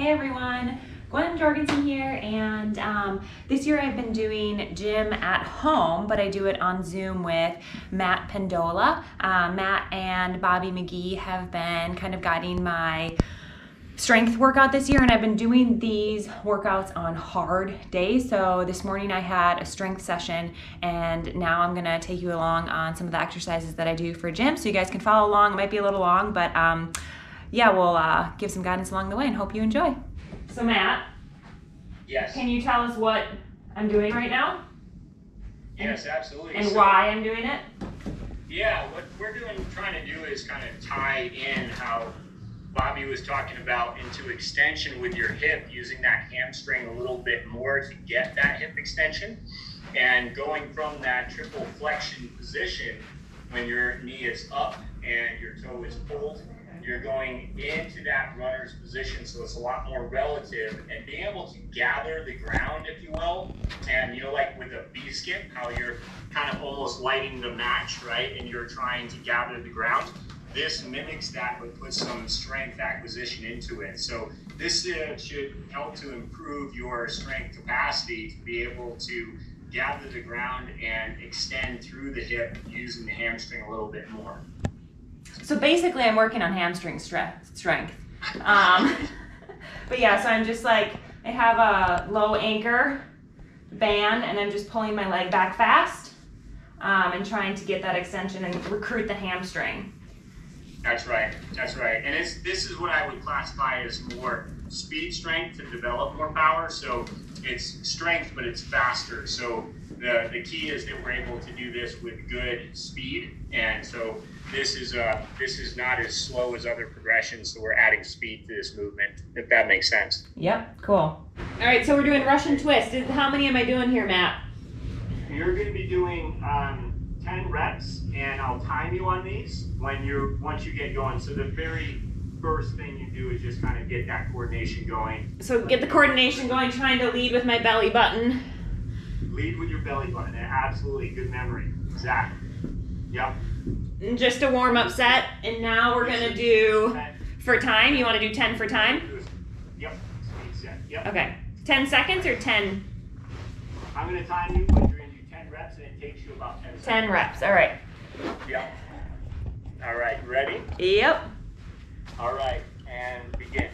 Hey everyone, Gwen Jorgensen here, and this year I've been doing gym at home, but I do it on Zoom with Matt Pendola. Matt and Bobby McGee have been kind of guiding my strength workout this year, and I've been doing these workouts on hard days. So this morning I had a strength session, and now I'm gonna take you along on some of the exercises that I do for gym so you guys can follow along. It might be a little long, but yeah, we'll give some guidance along the way and hope you enjoy. So Matt, yes, can you tell us what I'm doing right now? Yes, absolutely. And why I'm doing it? Yeah, what we're trying to do is kind of tie in how Bobby was talking about into extension with your hip, using that hamstring a little bit more to get that hip extension, and going from that triple flexion position when your knee is up and your toe is pulled. You're going into that runner's position, so it's a lot more relative, and being able to gather the ground, if you will, and like with a B-skip, how you're kind of almost lighting the match, right, and you're trying to gather the ground. This mimics that, but puts some strength acquisition into it. So this should help to improve your strength capacity to be able to gather the ground and extend through the hip using the hamstring a little bit more. So basically I'm working on hamstring strength. But yeah, so I'm just like, I have a low anchor band and I'm just pulling my leg back fast and trying to get that extension and recruit the hamstring. That's right, that's right. And this is what I would classify as more speed strength to develop more power. So it's strength, but it's faster. So the key is that we're able to do this with good speed. And so this is not as slow as other progressions. So we're adding speed to this movement, if that makes sense. Yep, cool. All right, so we're doing Russian twist. How many am I doing here, Matt? You're going to be doing 10 reps, and I'll time you on these once you get going. So the very first thing you do is just kind of get that coordination going. So get the coordination going, trying to lead with my belly button. Lead with your belly button. Absolutely, good memory. Exactly. Yep. And just a warm-up set, and now we're gonna do 10. For time. You want to do 10 for time? Yep. Speed set. Yep. Okay. 10 seconds or 10? I'm gonna time you, but you're gonna do 10 reps, and it takes you about 10 seconds. 10 reps. All right. Yep. All right. Ready? Yep. All right, and begin.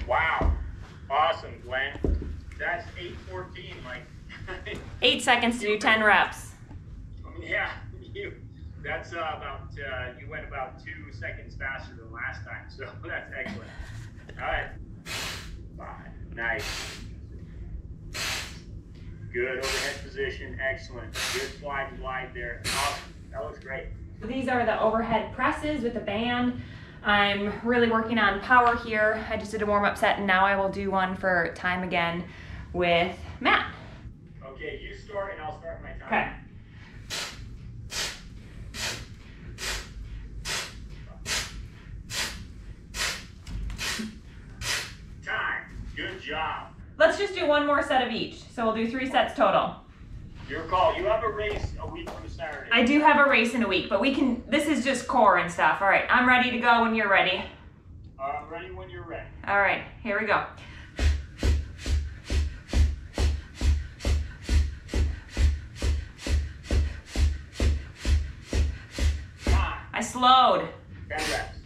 Wow, awesome, Gwen. That's 8:14, like. 8 seconds to do 10 reps. Yeah, that's you went about 2 seconds faster than last time, so that's excellent. All right, 5, nice. Good overhead position, excellent. Good slide and glide there. Awesome, that looks great. These are the overhead presses with the band. I'm really working on power here. I just did a warm-up set, and now I will do one for time again with Matt. Okay, you start and I'll start my time. Okay. Time, good job. Let's just do one more set of each. So we'll do 3 sets total. Your call. You have a race a week from Saturday. I do have a race in a week, but this is just core and stuff. All right, I'm ready to go when you're ready. I'm ready when you're ready. All right, here we go. Time. I slowed. 10 reps.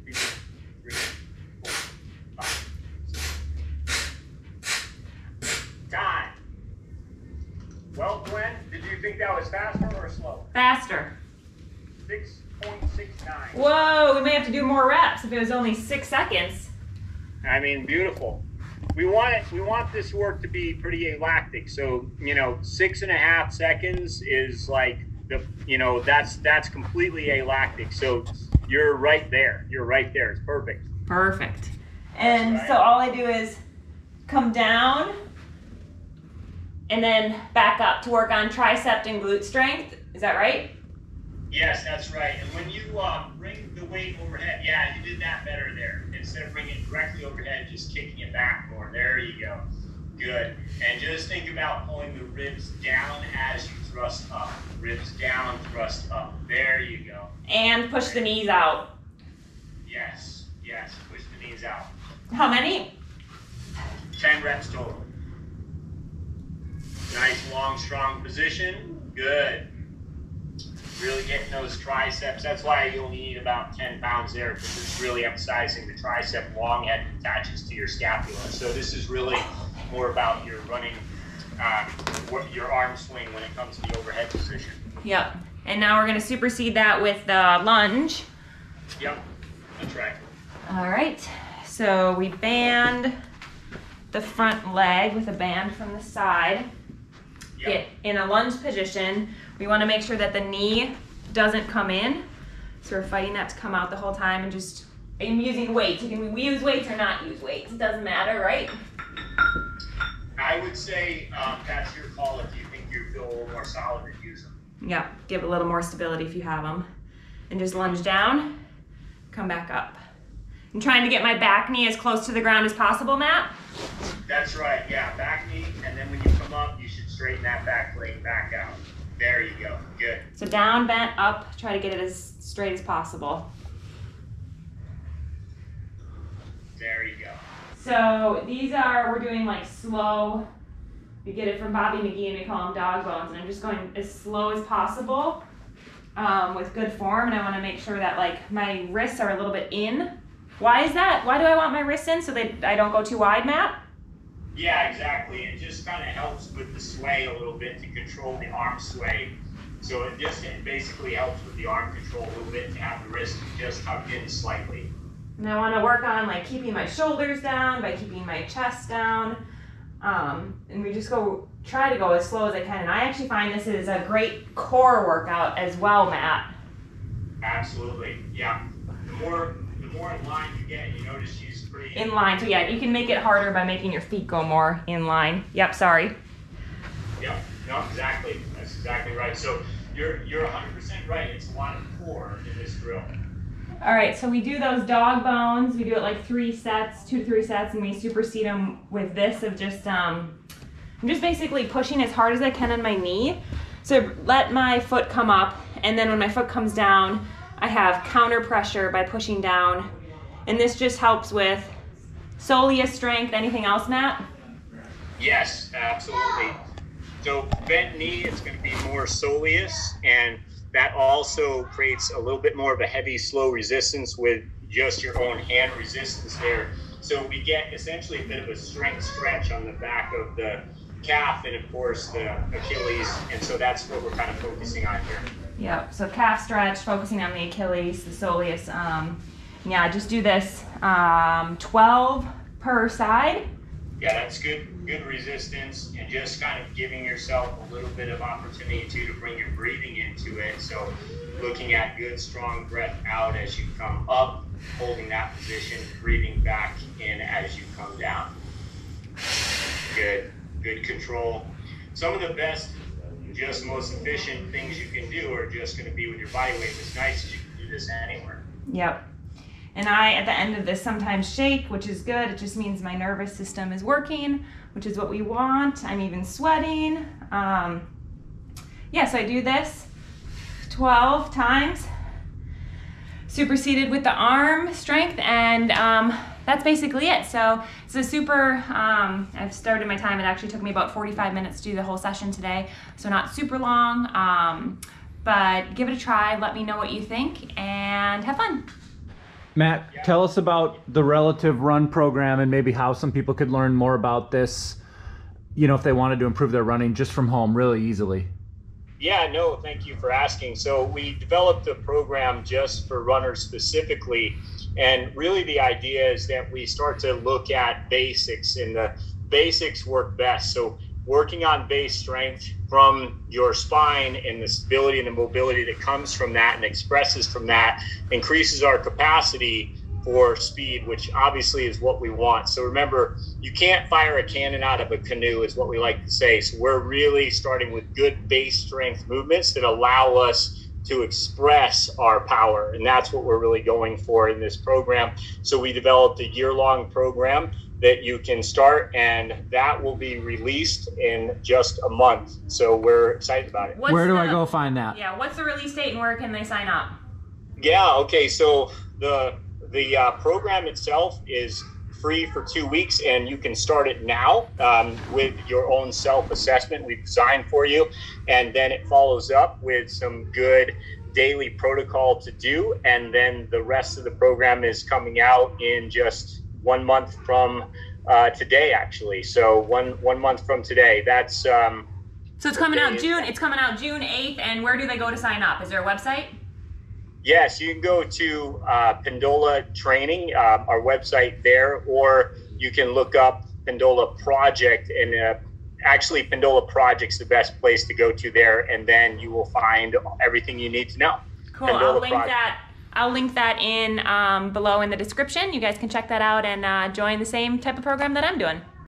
2, 3, 4, 5, 6. Time. Well, Gwen, did you think that was faster or slower? Faster. 6.69. Whoa, we may have to do more reps if it was only 6 seconds. I mean, beautiful. We want this work to be pretty alactic. So, 6.5 seconds is like that's completely alactic. So you're right there. You're right there. It's perfect. Perfect. And right. So all I do is come down and then back up to work on tricep and glute strength. Is that right? Yes, that's right. And when you bring the weight overhead, yeah, you did that better there. Instead of bringing it directly overhead, just kicking it back more. There you go. Good. And just think about pulling the ribs down as you thrust up. ribs down, thrust up. There you go. And push the knees out. Yes, yes, push the knees out. How many? 10 reps total. Nice, long, strong position. Good. Really getting those triceps. That's why you only need about 10 pounds there, because it's really emphasizing the tricep long head attaches to your scapula. So this is really more about your running, your arm swing when it comes to the overhead position. Yep. And now we're going to supersede that with the lunge. Yep, that's right. All right. So we band the front leg with a band from the side. Yep. Get in a lunge position. We want to make sure that the knee doesn't come in. So we're fighting that to come out the whole time, and just, I'm using weights. You can use weights or not use weights. It doesn't matter, right? I would say that's your call. If you think you feel a little more solid, then use them. Yeah, give a little more stability if you have them. And just lunge down, come back up. I'm trying to get my back knee as close to the ground as possible, Matt. That's right, yeah, back knee, and then when you come up, you should straighten that back leg back out. There you go, good. So down, bent, up, try to get it as straight as possible. There you go. So these are, we're doing like slow, you get it from Bobby McGee and we call them dog bones, and I'm just going as slow as possible with good form, and I want to make sure that like my wrists are a little bit in. Why is that? Why do I want my wrists in? So that I don't go too wide, Matt? Yeah, exactly. It just kind of helps with the sway a little bit to control the arm sway. So it basically helps with the arm control a little bit to have the wrist just tucked in slightly. And I want to work on like keeping my shoulders down by keeping my chest down. And we just try to go as slow as I can. And I actually find this is a great core workout as well, Matt. Absolutely, yeah. The more in line you get, you notice she's pretty in line. So yeah, you can make it harder by making your feet go more in line. Yep, sorry. Yep, no, exactly. That's exactly right. So you're 100% right. It's a lot of core in this drill. All right, so we do those dog bones. We do it like 3 sets, 2 to 3 sets, and we supersede them with this of just, I'm just basically pushing as hard as I can on my knee. So let my foot come up, and then when my foot comes down, I have counter pressure by pushing down. And this just helps with soleus strength. Anything else, Matt? Yes, absolutely. So bent knee, it's going to be more soleus, and that also creates a little bit more of a heavy, slow resistance with just your own hand resistance there. So we get essentially a bit of a strength stretch on the back of the calf and, of course, the Achilles. And so that's what we're kind of focusing on here. Yep, so calf stretch, focusing on the Achilles, the soleus. Yeah, just do this 12 per side. Yeah, that's good resistance, and just kind of giving yourself a little bit of opportunity to bring your breathing into it. So looking at good, strong breath out as you come up, holding that position, breathing back in as you come down. Good control. Some of the best, just most efficient things you can do are just going to be with your body weight. It's nice that you can do this anywhere. Yep. And I, at the end of this, sometimes shake, which is good. It just means my nervous system is working, which is what we want. I'm even sweating. Yeah, so I do this 12 times, superseded with the arm strength, and that's basically it. So it's a super, I've started my time. It actually took me about 45 minutes to do the whole session today, so not super long, but give it a try. Let me know what you think, and have fun. Matt, tell us about the Relative Run program and maybe how some people could learn more about this, you know, if they wanted to improve their running just from home really easily. Yeah, no, thank you for asking. So we developed a program just for runners specifically, and really the idea is that we start to look at basics, and the basics work best. So working on base strength from your spine and the stability and the mobility that comes from that and expresses from that increases our capacity for speed, which obviously is what we want. So remember, you can't fire a cannon out of a canoe is what we like to say. So we're really starting with good base strength movements that allow us to express our power. And that's what we're really going for in this program. So we developed a year-long program that you can start, and that will be released in just a month. So we're excited about it. Where do I go find that? Yeah, what's the release date and where can they sign up? Yeah, okay, so the program itself is free for 2 weeks, and you can start it now with your own self-assessment we've designed for you, and then it follows up with some good daily protocol to do, and then the rest of the program is coming out in just 1 month from today, actually. So one month from today. That's so it's coming out June. It's coming out June 8th. And where do they go to sign up? Is there a website? Yes, you can go to Pendola Training, our website there, or you can look up Pendola Project, and actually Pendola Project's the best place to go to there, and then you will find everything you need to know. Cool. I'll link that in below in the description. You guys can check that out and join the same type of program that I'm doing.